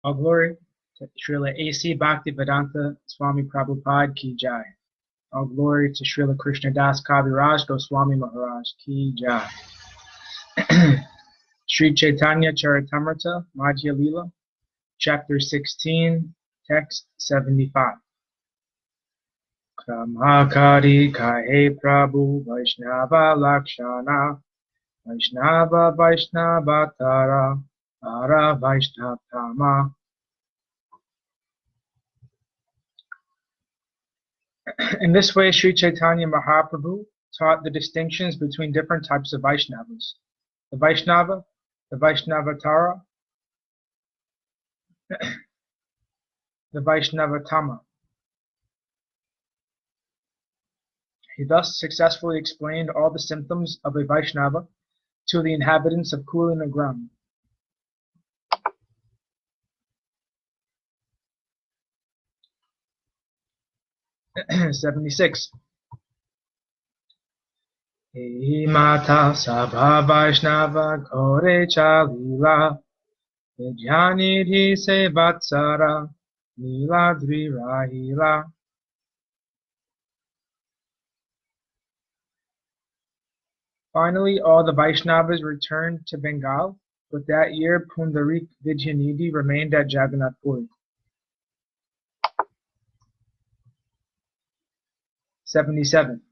All glory to Srila A.C. Bhaktivedanta Swami Prabhupada Ki Jai. All glory to Srila Krishnadas Kaviraj Goswami Maharaj Ki Jai. Sri Chaitanya Charitamrta Madhya Lila, Chapter 16, Text 75. Kramakari Kahe Prabhu Vaishnava Lakshana Vaishnava Vaishnava Tara Ara Vaishnava. In this way, Sri Chaitanya Mahaprabhu taught the distinctions between different types of Vaishnavas. The Vaishnava, the Vaishnavatara, the Vaishnavatama. He thus successfully explained all the symptoms of a Vaishnava to the inhabitants of Kulinagram. (76) He mata sabha Vaishnava kore chalila Vijnanidhi se vatsara Niladri rahila. Finally, all the Vaishnavas returned to Bengal, but that year Pundarik Vidyanidhi remained at Jagannath Puri. 77.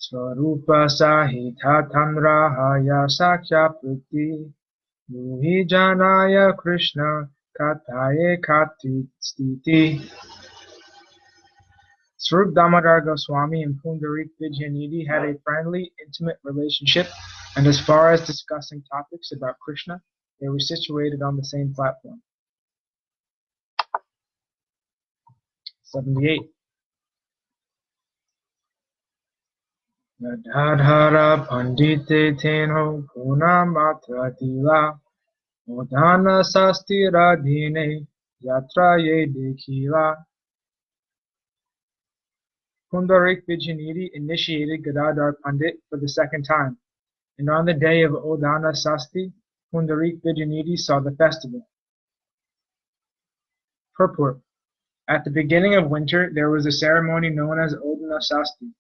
Swarupa Sahita Tamrahaya Sakya Priti Nuhi Janaya Krishna Kataye Kati Stiti. Swarup Damodar Goswami and Pundarik Vidyanidhi had a friendly, intimate relationship, and as far as discussing topics about Krishna, they were situated on the same platform. 78. Nadhara Pandite Tenho Puna Matra Tila Modhana Sastira Dine Yatra Ye Dekhila. Pundarik Vidyanidhi initiated Gadadhar Pandit for the second time, and on the day of Odhana Sasti, Pundarik Vidyanidhi saw the festival. Purport. At the beginning of winter, there was a ceremony known as Odhana Sasti.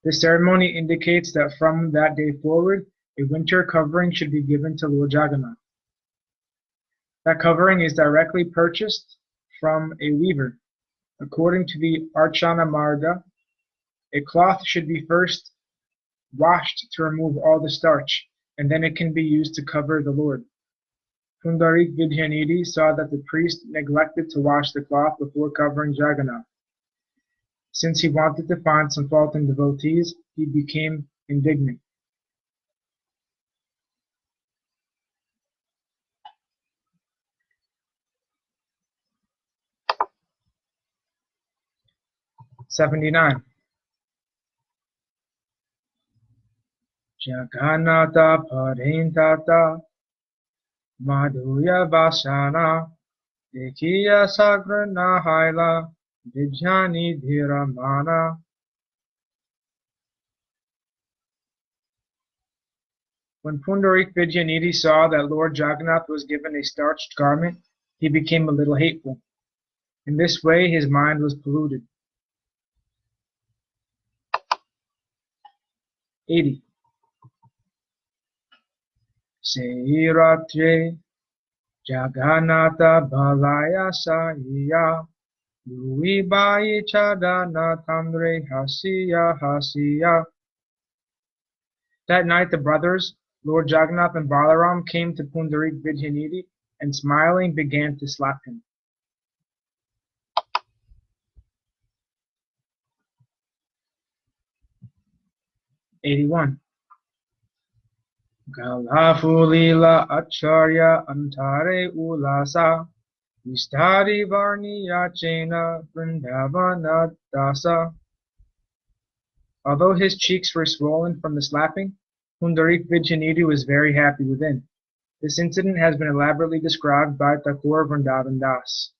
This ceremony indicates that from that day forward, a winter covering should be given to Lord Jagannath. That covering is directly purchased from a weaver. According to the Archana Marga, a cloth should be first washed to remove all the starch, and then it can be used to cover the Lord. Pundarik Vidyanidhi saw that the priest neglected to wash the cloth before covering Jagannath. Since he wanted to find some fault in devotees, he became indignant. (79) Jagannatha Parintata Madhuya Vasana Dekhiya Sagrana Haila Vijnani Dhiramana. When Pundarik Vidyanidhi saw that Lord Jagannath was given a starched garment, he became a little hateful. In this way, his mind was polluted. 80. Seiratre Jagannatha Balaya Saiya Yuibai Chadana Tamre Hasiya Hasiya. That night the brothers, Lord Jagannath and Balaram, came to Pundarik Vidyanidhi and smiling began to slap him. 81. Galafu lila acharya antare ulasa Vistari varniya chena vrindavana dasa. Although his cheeks were swollen from the slapping, Pundarik Vidyanidhi was very happy within. This incident has been elaborately described by Thakur Vrindavan Das.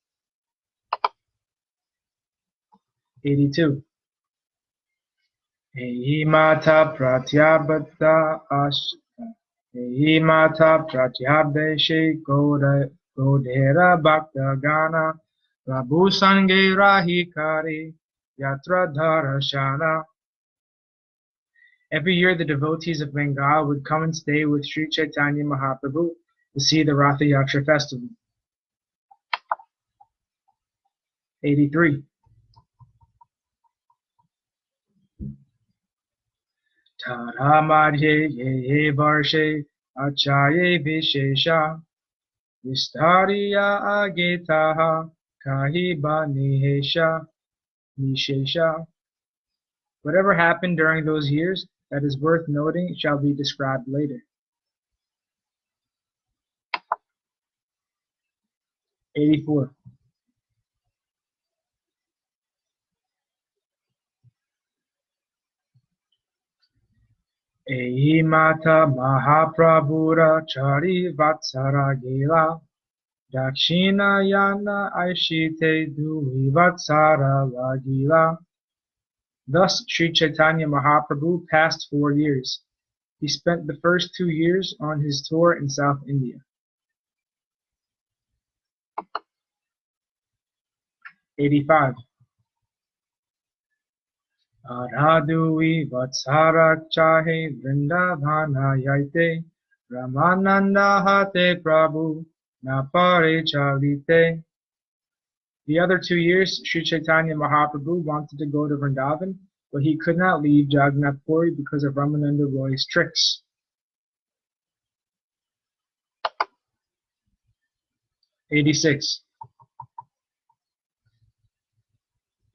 82. Ehi mata pratyabdha ashta Ehi mata pratyabdeshe Godhera Bhakta Gana, Prabhu Sange Rahikari, Yatra Dharashana. Every year the devotees of Bengal would come and stay with Sri Chaitanya Mahaprabhu to see the Ratha Yatra festival. 83. Tara Madhye Ye Varshe Achaye Vishesha Vistariya Agetaha Kahiba Nishesha. Whatever happened during those years that is worth noting shall be described later. 84. Ehi Mata Mahaprabhura Chari Vatsara Gila Dakshina Yana Aishite Dui Vatsara Lagila. Thus Sri Chaitanya Mahaprabhu passed 4 years. He spent the first 2 years on his tour in South India. 85. Aradhui Vatsara Chahe Vrindavana Yaite Ramananda Hate Prabhu Napare Chalite. The other 2 years, Sri Chaitanya Mahaprabhu wanted to go to Vrindavan, but he could not leave Jagannath Puri because of Ramananda Roy's tricks. 86.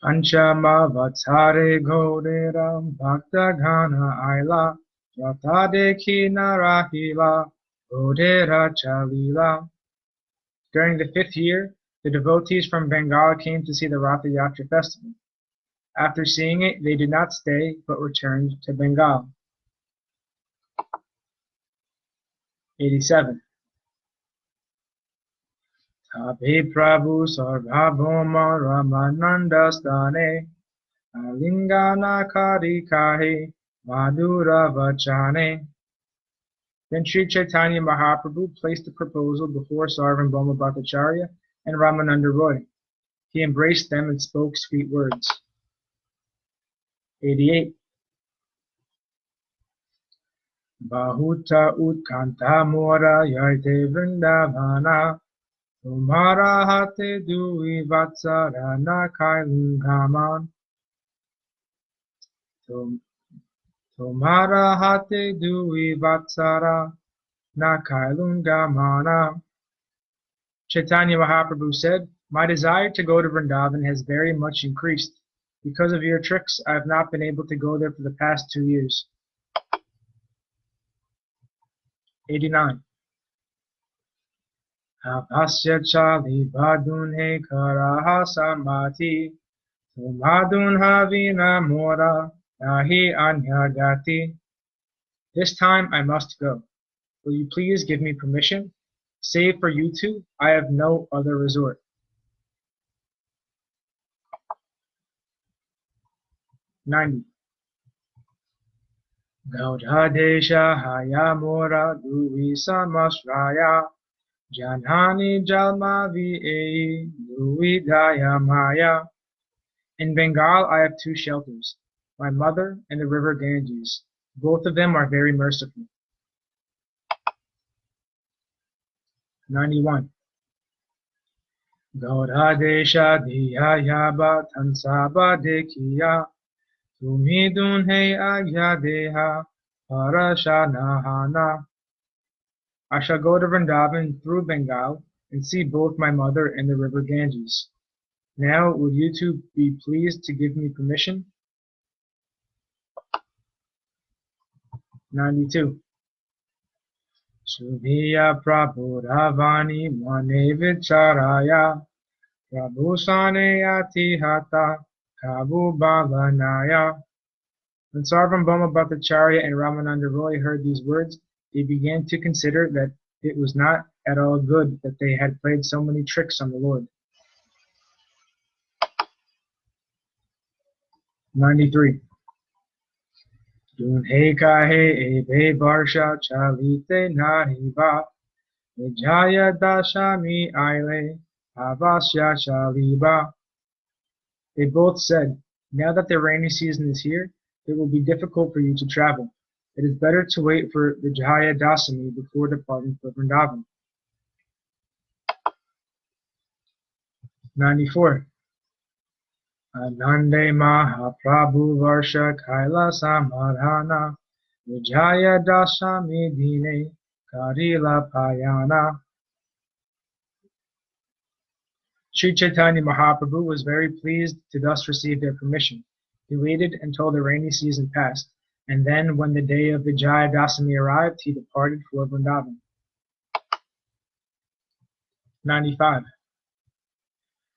Panchama Vatsare Goderam Bhakta Ghana Aila Ratadeki Narahila Godera Chalila. During the 5th year, the devotees from Bengal came to see the Ratha Yatra festival. After seeing it, they did not stay, but returned to Bengal. 87. Tabe Prabhu Sarvabhoma Ramananda Stane Alingana Kari Kahi Madhura Vachane. Then Sri Chaitanya Mahaprabhu placed a proposal before Sarvabhauma Bhattacharya and Ramananda Roy. He embraced them and spoke sweet words. 88. Bahuta Utkanta Mora Yarte Vrindavana Tumhara Hate Dui Vatsara Na Kailungaman. Tumhara Hate Dui Vatsara Na Kailungamana. Chaitanya Mahaprabhu said, "My desire to go to Vrindavan has very much increased. Because of your tricks, I have not been able to go there for the past 2 years. 89. Apasya chali badun he karaha samati tumadun havina mora nahi anyagati. This time I must go. Will you please give me permission? Save for you two, I have no other resort." 90. Gaudhadesha hayamora duvi samasraya janhani jalmavi ei duvi dayamaya. In Bengal I have 2 shelters, my mother and the river Ganges. Both of them are very merciful. 91. Gaudhadesha diyayaba tansaba dekiya Tumhidun he agyadeha parashanahana. I shall go to Vrindavan through Bengal and see both my mother and the river Ganges. Now, would you two be pleased to give me permission? 92. Subhiya Prabhu Ravani Mane Vicharaya Prabhu Sane Atihata Kabu Bhavanaya. When Sarvabhauma Bhattacharya and Ramananda Roy heard these words, they began to consider that it was not at all good that they had played so many tricks on the Lord. 93. Dunhe kahe ebe barsha chalite nahiva Vijaya Dashami Aile Avasya Shaliba. They both said, now that the rainy season is here, it will be difficult for you to travel. It is better to wait for Vijaya Dasami before departing for Vrindavan. 94. Anande Mahaprabhu Varsha Kaila Samadhana Vijaya Dasami Dine Karila Payana. Sri Chaitanya Mahaprabhu was very pleased to thus receive their permission. He waited until the rainy season passed, and then when the day of Vijaya Dasami arrived, he departed for Vrindavan. 95.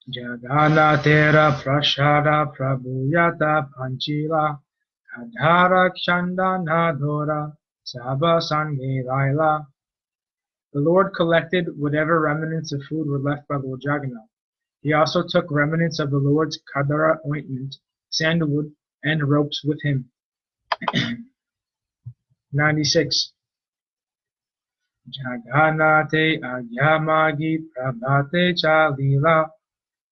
Jagannathera Prashada Prabhuyata Panchila Adhara Chandana Dhora Sabha Sange Laila. The Lord collected whatever remnants of food were left by Lord Jagannath. He also took remnants of the Lord's Kadara ointment, sandalwood, and ropes with him. 96. Jagannate Agyamagi Prabhate Chalila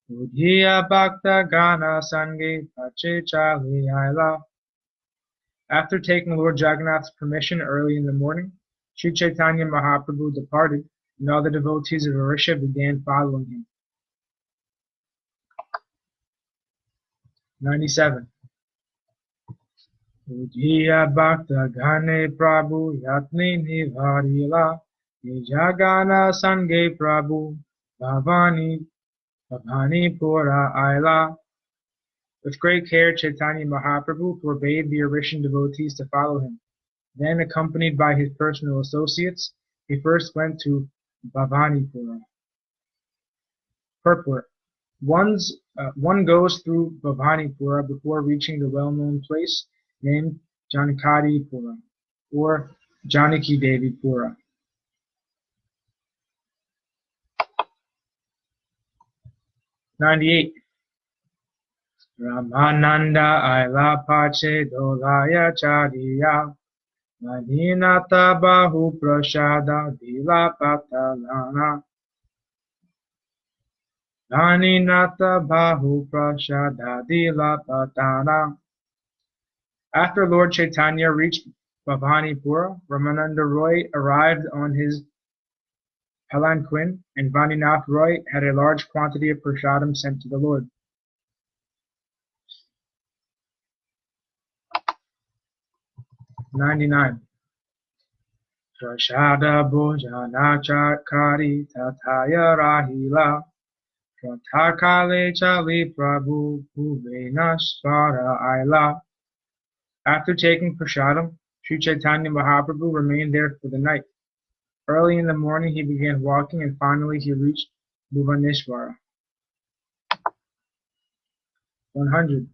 Udhiya Bhakta Gana Sange Pache Chali. After taking Lord Jagannath's permission early in the morning, Sri Chaitanya Mahaprabhu departed, and all the devotees of Orisha began following him. 97. Udhiya Bhakta Gane Prabhu Yatni Nivarila Nijagana Sange Prabhu Bhavani Pura Aila. With great care, Chaitanya Mahaprabhu forbade the Orishan devotees to follow him. Then, accompanied by his personal associates, he first went to Bhavanipura. Purport. One goes through Bhavanipura before reaching the well-known place named Janakadipura or Janaki Devi Pura. 98. Ramananda Aila Pache Dolaya Chariya Madhinata Bahu Prashada Dila Patalana Dhaninata Bahu Prashada Dila Patana. After Lord Chaitanya reached Bhavanipura, Ramananda Roy arrived on his palanquin, and Vaninath Roy had a large quantity of prasadam sent to the Lord. 99. Prashada Bhojana Chakari Tataya Rahila Pratakale Chali Prabhu Bhuvena Svara Aila. After taking prasadam, Sri Chaitanya Mahaprabhu remained there for the night. Early in the morning he began walking, and finally he reached Bhuvaneshwara. 100.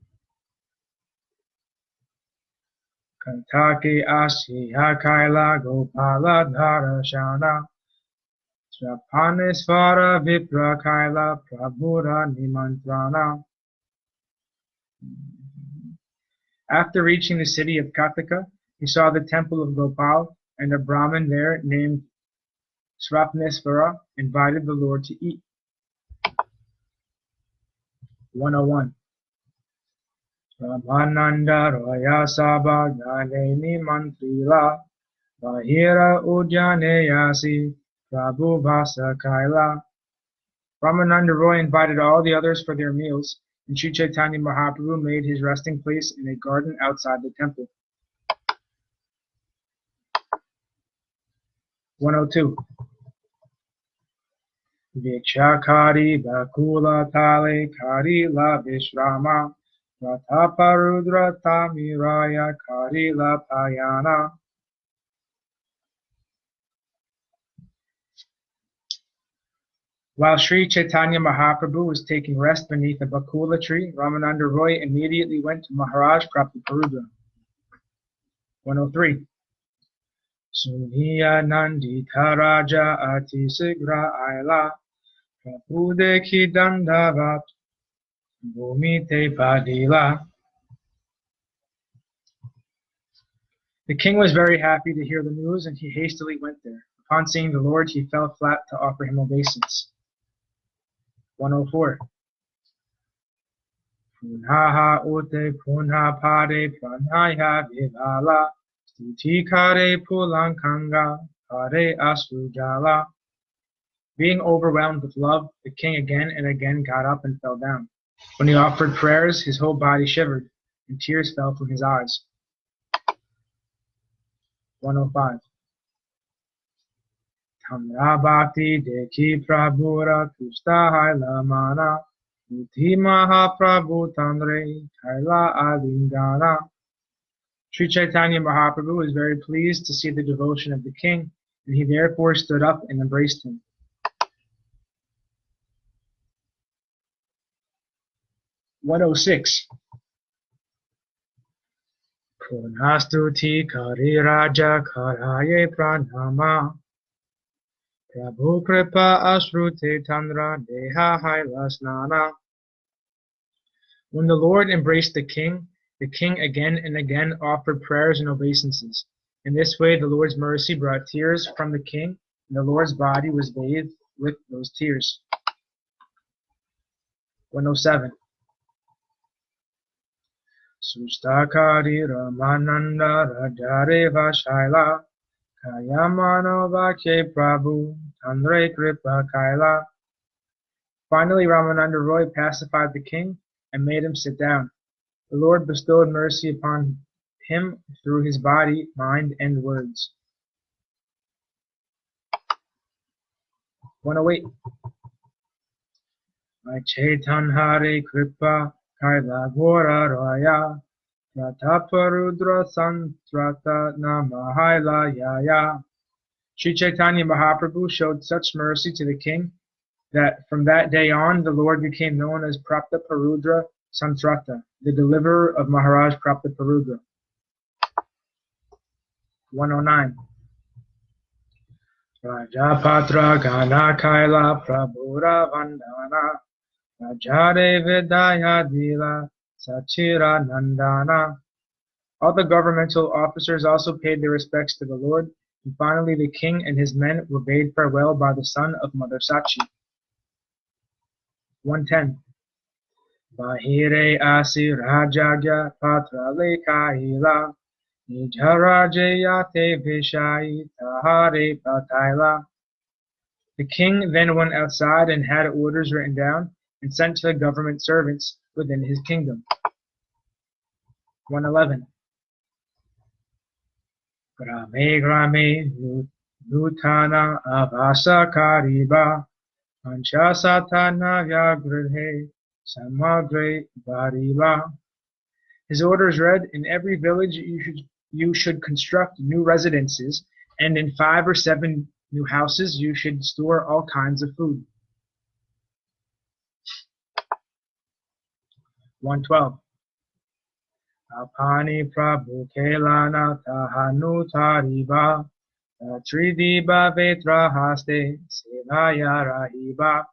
Kantake Ashiya Kaila Gopala Dharashana Swapanesvara Vipra Kaila Prabhura Nimantrana. After reaching the city of Kataka, he saw the temple of Gopal, and a Brahmin there named Swapnesvara invited the Lord to eat. 101. Ramananda Roya Sabha Ganeni Mantrila Bahira Ujjane Yasi Prabhu Vasa Kaila. Ramananda Roy invited all the others for their meals, and Sri Chaitanya Mahaprabhu made his resting place in a garden outside the temple. 102. Vikshakari Bakula Tale Kari La Vishrama Rataparudra Tamiraya Kari La Payana. While Sri Chaitanya Mahaprabhu was taking rest beneath a Bakula tree, Ramananda Roy immediately went to Maharaj Prataparudra. 103. Suniya Nandita Raja Ati Sigra Aila Prabhudeki Dandavat Bhumite Padila. The king was very happy to hear the news, and he hastily went there. Upon seeing the Lord, he fell flat to offer him obeisance. 104. Punaha ute punha pade pranaya vivala stuti kare pulankanga kare asujala. Being overwhelmed with love, the king again and again got up and fell down. When he offered prayers, his whole body shivered, and tears fell from his eyes. 105. Tamra bhakti dekhi prabhura tusta haila mana uti mahaprabhu tamre kaila alingana. Sri Chaitanya Mahaprabhu was very pleased to see the devotion of the king, and he therefore stood up and embraced him. 106. Punastuti kari raja karaye pranama Prabhu kripa asrute tandra deha hailasnana. When the Lord embraced the king again and again offered prayers and obeisances. In this way, the Lord's mercy brought tears from the king, and the Lord's body was bathed with those tears. 107. Sustakari Ramananda Rajare Vashaila Kayamano Vakhe Prabhu Tandre Kripa Kaila. Finally, Ramananda Roy pacified the king and made him sit down. The Lord bestowed mercy upon him through his body, mind, and words. 108. My Chaitanya Hare Kripa Kaila Gora Roya Prataparudra Santrata Namahaila Yaya. Sri Chaitanya Mahaprabhu showed such mercy to the king that from that day on the Lord became known as Prataparudra Santrata, the deliverer of Maharaj Prataparudra. 109. Rajapatra Gana Kaila Prabhura Vandana Rajare Vidaya Dila Sachira Nandana. All the governmental officers also paid their respects to the Lord, and finally the king and his men were bade farewell by the son of Mother Sachi. 110. Bahire Asi Rajagya Patra Lekahila Nijarajayate Vishai Tahare Pataila. The king then went outside and had orders written down and sent to the government servants within his kingdom. 111. Grame grame nutana avasa kariba panchasatana vyagrihe samagre variba. His orders read, in every village you should construct new residences, and in 5 or 7 new houses you should store all kinds of food. 112. Apani Prabhu Kelana Tahanu Tariba Tridiba Vetra Haste Sevaya Rahiba.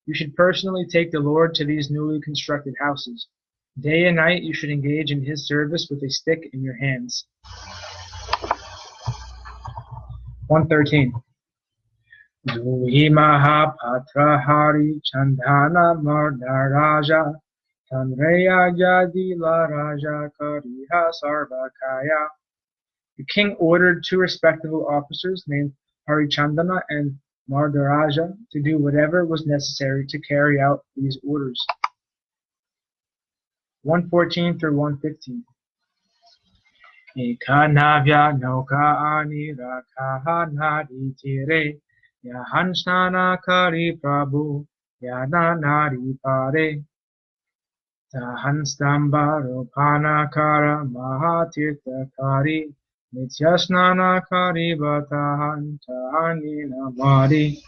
You should personally take the Lord to these newly constructed houses. Day and night you should engage in his service with a stick in your hands. 113. Duhi Mahapatra Hari Chandana Mardaraja Tanreya Yadila Raja Kariha Sarvakaya. The king ordered 2 respectable officers named Harichandana and Mardaraja to do whatever was necessary to carry out these orders. 114 through 115. Ekanavya Noka Ani Rakaha Nadi Tire Yahansana Kari Prabhu Yana Nadi Pare Tahanstamba Rupana Kara Mahatirtha Kari Nityasnana Kari Batahan Tahanina Mari.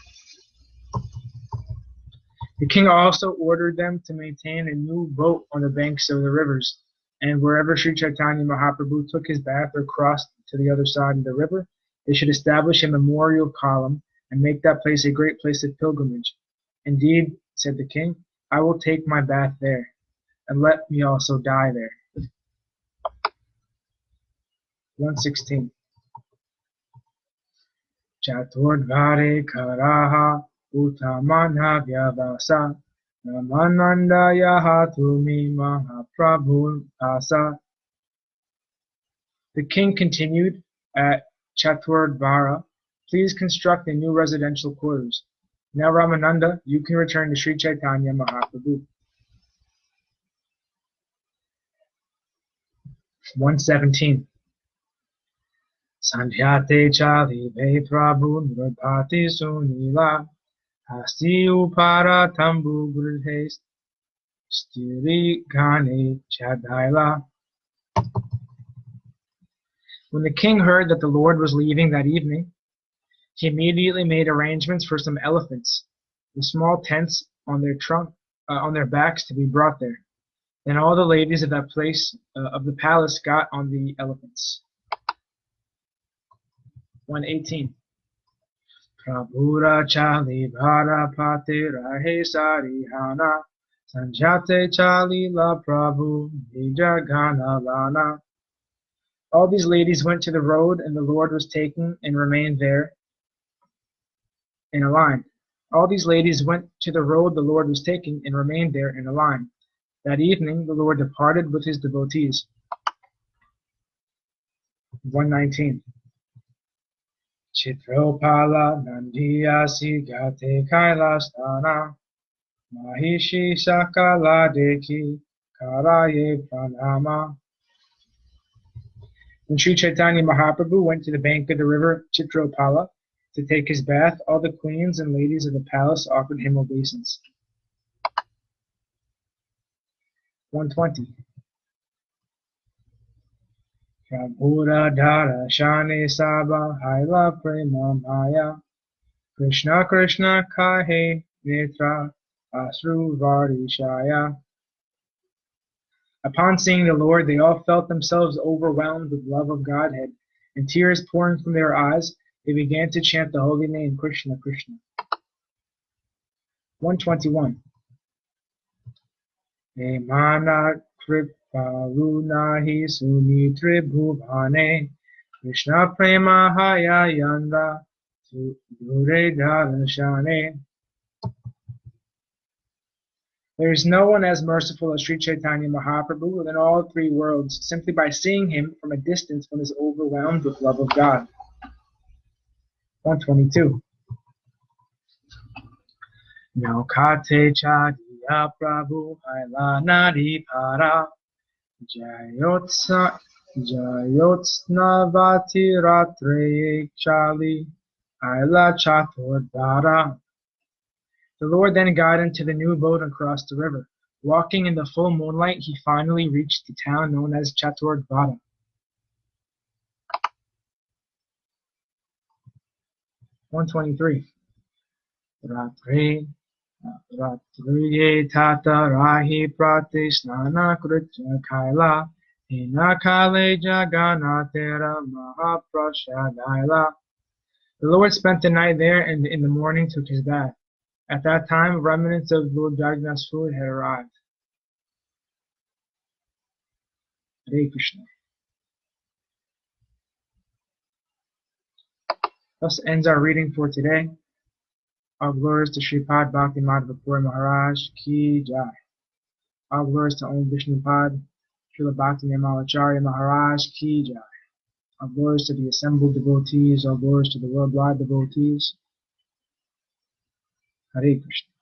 The king also ordered them to maintain a new boat on the banks of the rivers, and wherever Sri Chaitanya Mahaprabhu took his bath or crossed to the other side of the river, they should establish a memorial column and make that place a great place of pilgrimage. Indeed, said the king, I will take my bath there, and let me also die there. 116. Chaturdvare Karaha Utamana Vyavasa Namananda Yahatumi Mahaprabhu Asa. The king continued at Chaturdvara, please construct a new residential quarters. Now Ramananda, you can return to Sri Chaitanya Mahaprabhu. 117. Sandhyate chali ve prabhu nirpati sunila hasti upara tambu gurhe stiri gane chadaila. When the king heard that the Lord was leaving that evening, he immediately made arrangements for some elephants, with small tents on their backs to be brought there. Then all the ladies of that place of the palace got on the elephants. 118. Prabhura chali bhara pate rahe sarihana sanjate chali la prabhu nijagana lana. All these ladies went to the road, and the Lord was taken and remained there in a line. All these ladies went to the road the Lord was taking and remained there in a line. That evening the Lord departed with his devotees. 119. Chitropala Nandiyasi Gate Kailastana Mahishi Sakala Deki Karaye Pranama. When Sri Chaitanya Mahaprabhu went to the bank of the river Chitropala to take his bath, all the queens and ladies of the palace offered him obeisance. 120. Prabhura Dhara Shane Saba Haila Prema Maya Krishna Krishna Kahe Netra Asru Varishaya. Upon seeing the Lord, they all felt themselves overwhelmed with love of Godhead, and tears pouring from their eyes, they began to chant the holy name Krishna Krishna. 121. Emana Kriparunahi Sunitri Bhuvane Krishna Prema Haya Yanda Dure Darashane. There is no one as merciful as Sri Chaitanya Mahaprabhu within all three worlds. Simply by seeing him from a distance, one is overwhelmed with love of God. 122. Naukate Chadiya Prabhu Haila Nadi Para Jayotsnavati Ratre Chali Haila Chaturdvara. The Lord then got into the new boat and crossed the river. Walking in the full moonlight, he finally reached the town known as Chaturdvara. 123. Ratriye tata rahi prati snana kritya kaila hina kale jaganatera mahaprashadaila. The Lord spent the night there and in the morning took his bath. At that time, remnants of Lord Jagannath's food had arrived. Hare Krishna. Thus ends our reading for today. All glories to Sripad Bhakti Madhava Puri Maharaj Ki Jai. All glories to Om Vishnupad, Srila Bhakti Acharya Maharaj Ki Jai. All glories to the assembled devotees. All glories to the worldwide devotees. Hare Krishna.